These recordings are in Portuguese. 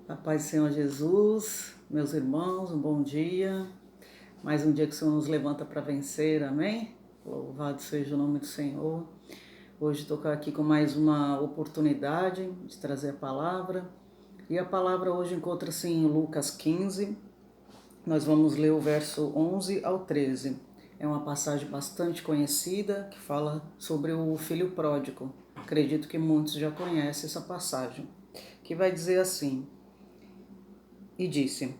A paz do Senhor Jesus, meus irmãos, um bom dia. Mais um dia que o Senhor nos levanta para vencer, amém? Louvado seja o nome do Senhor. Hoje estou aqui com mais uma oportunidade de trazer a palavra. E a palavra hoje encontra-se em Lucas 15. Nós vamos ler o verso 11 ao 13. É uma passagem bastante conhecida que fala sobre o filho pródigo. Acredito que muitos já conhecem essa passagem, que vai dizer assim: E disse: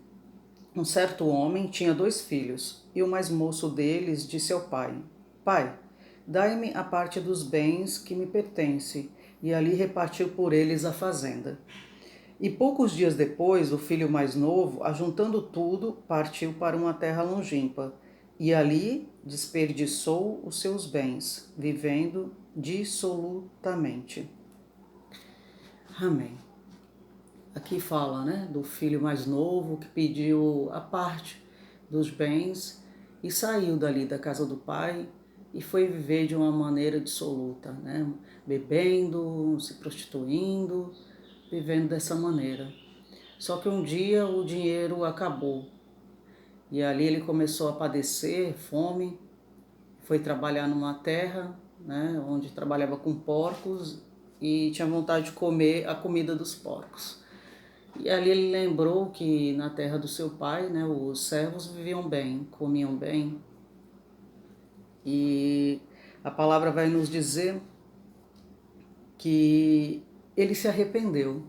Um certo homem tinha 2 filhos, e o mais moço deles disse ao pai: Pai, dai-me a parte dos bens que me pertence. E ali repartiu por eles a fazenda. E poucos dias depois, o filho mais novo, ajuntando tudo, partiu para uma terra longínqua, e ali desperdiçou os seus bens, vivendo dissolutamente. Amém. Aqui fala, né, do filho mais novo que pediu a parte dos bens e saiu dali da casa do pai e foi viver de uma maneira dissoluta, né, bebendo, se prostituindo, vivendo dessa maneira. Só que um dia o dinheiro acabou e ali ele começou a padecer fome, foi trabalhar numa terra, né, onde trabalhava com porcos e tinha vontade de comer a comida dos porcos. E ali ele lembrou que na terra do seu pai, né, os servos viviam bem, comiam bem. E a palavra vai nos dizer que ele se arrependeu.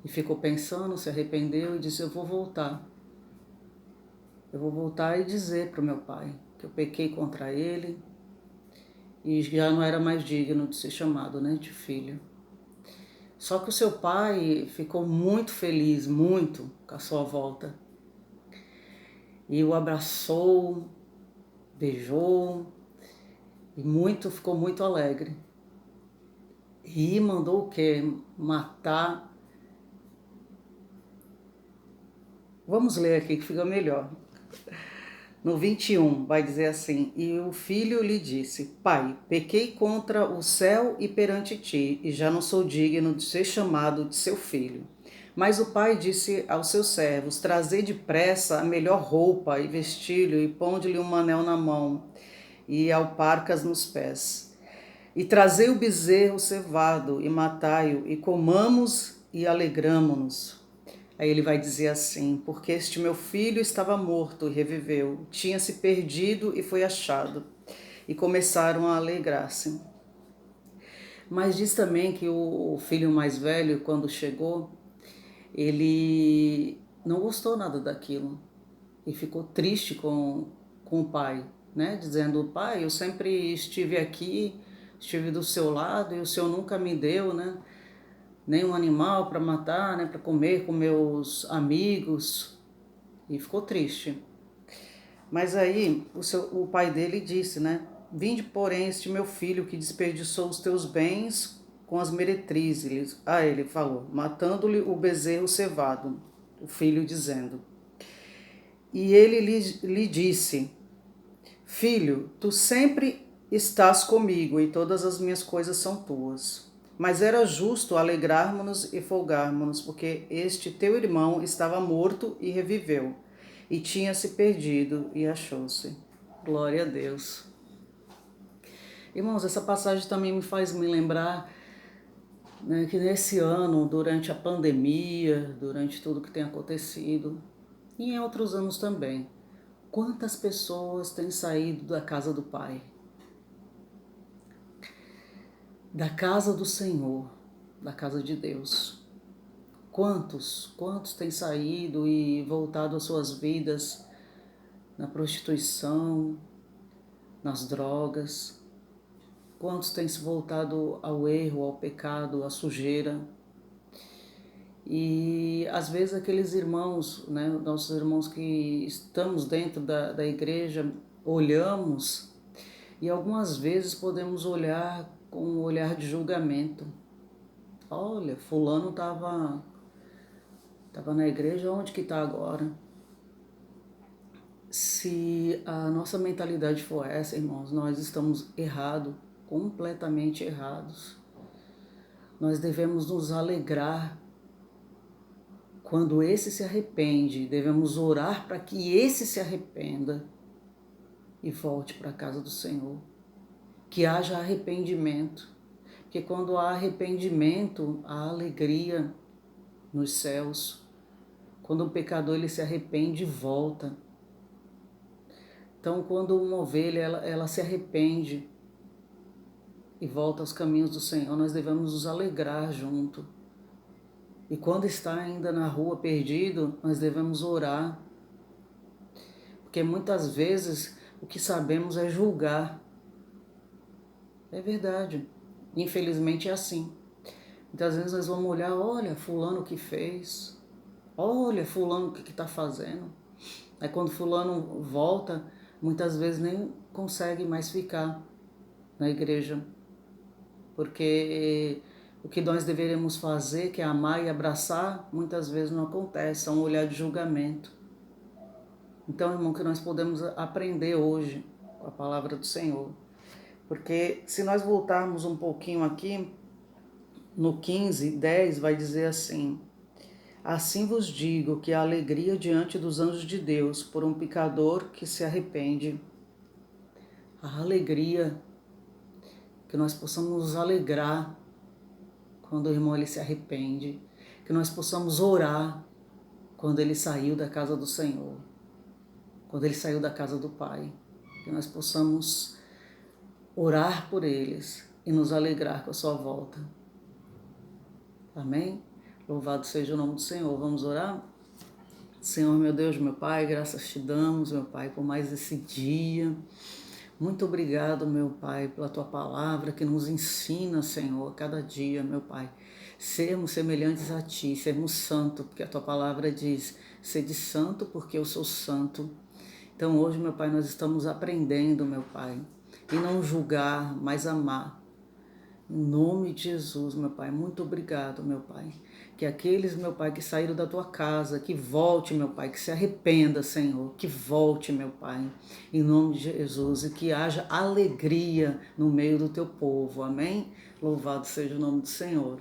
E ficou pensando, se arrependeu e disse: Eu vou voltar. Eu vou voltar e dizer para o meu pai que eu pequei contra ele e já não era mais digno de ser chamado, né, de filho. Só que o seu pai ficou muito feliz, muito, com a sua volta. E o abraçou, beijou e ficou muito alegre. E mandou o quê? Matar. Vamos ler aqui que fica melhor. No 21 vai dizer assim: E o filho lhe disse: Pai, pequei contra o céu e perante ti, e já não sou digno de ser chamado de seu filho. Mas o pai disse aos seus servos: Trazei depressa a melhor roupa e vestilho, e ponde-lhe um anel na mão e alparcas nos pés. E trazei o bezerro cevado e matai-o, e comamos e alegramo-nos. Aí ele vai dizer assim: Porque este meu filho estava morto e reviveu, tinha se perdido e foi achado. E começaram a alegrar-se. Mas diz também que o filho mais velho, quando chegou, ele não gostou nada daquilo e ficou triste com o pai, né? Dizendo: Pai, eu sempre estive aqui, estive do seu lado e o senhor nunca me deu, né? Nenhum animal para matar, né? Para comer com meus amigos. E ficou triste. Mas aí o pai dele disse, né? Vinde, porém, este meu filho que desperdiçou os teus bens com as meretrizes. Ele falou, matando-lhe o bezerro cevado, o filho dizendo. E ele lhe disse: Filho, tu sempre estás comigo e todas as minhas coisas são tuas. Mas era justo alegrarmos-nos e folgarmos-nos, porque este teu irmão estava morto e reviveu, e tinha se perdido e achou-se. Glória a Deus. Irmãos, essa passagem também me faz me lembrar, né, que nesse ano, durante a pandemia, durante tudo que tem acontecido, e em outros anos também, quantas pessoas têm saído da casa do Pai, da casa do Senhor, da casa de Deus. Quantos têm saído e voltado às suas vidas na prostituição, nas drogas? Quantos têm se voltado ao erro, ao pecado, à sujeira? E às vezes aqueles irmãos, né, nossos irmãos que estamos dentro da igreja, olhamos e algumas vezes podemos olhar com um olhar de julgamento. Olha, fulano tava na igreja, onde que está agora? Se a nossa mentalidade for essa, irmãos, nós estamos errados, completamente errados. Nós devemos nos alegrar quando esse se arrepende, devemos orar para que esse se arrependa e volte para a casa do Senhor. Que haja arrependimento, porque quando há arrependimento, há alegria nos céus. Quando o pecador ele se arrepende e volta. Então, quando uma ovelha ela se arrepende e volta aos caminhos do Senhor, nós devemos nos alegrar junto. E quando está ainda na rua perdido, nós devemos orar. Porque muitas vezes o que sabemos é julgar. É verdade. Infelizmente é assim. Muitas vezes nós vamos olhar, olha, fulano o que fez. Olha, fulano o que está fazendo. Aí quando fulano volta, muitas vezes nem consegue mais ficar na igreja. Porque o que nós deveríamos fazer, que é amar e abraçar, muitas vezes não acontece, é um olhar de julgamento. Então, irmão, que nós podemos aprender hoje com a palavra do Senhor. Porque se nós voltarmos um pouquinho aqui, no 15:10 vai dizer assim: assim vos digo que a alegria diante dos anjos de Deus por um pecador que se arrepende. A alegria, que nós possamos nos alegrar quando o irmão ele se arrepende, que nós possamos orar quando ele saiu da casa do Senhor, quando ele saiu da casa do Pai, que nós possamos orar por eles e nos alegrar com a sua volta. Amém? Louvado seja o nome do Senhor. Vamos orar? Senhor, meu Deus, meu Pai, graças te damos, meu Pai, por mais esse dia. Muito obrigado, meu Pai, pela Tua palavra que nos ensina, Senhor, a cada dia, meu Pai, sermos semelhantes a Ti, sermos santos, porque a Tua palavra diz, sede santo porque eu sou santo. Então hoje, meu Pai, nós estamos aprendendo, meu Pai, e não julgar, mas amar. Em nome de Jesus, meu Pai, muito obrigado, meu Pai. Que aqueles, meu Pai, que saíram da Tua casa, que volte, meu Pai, que se arrependa, Senhor, que volte, meu Pai, em nome de Jesus, e que haja alegria no meio do Teu povo, amém? Louvado seja o nome do Senhor.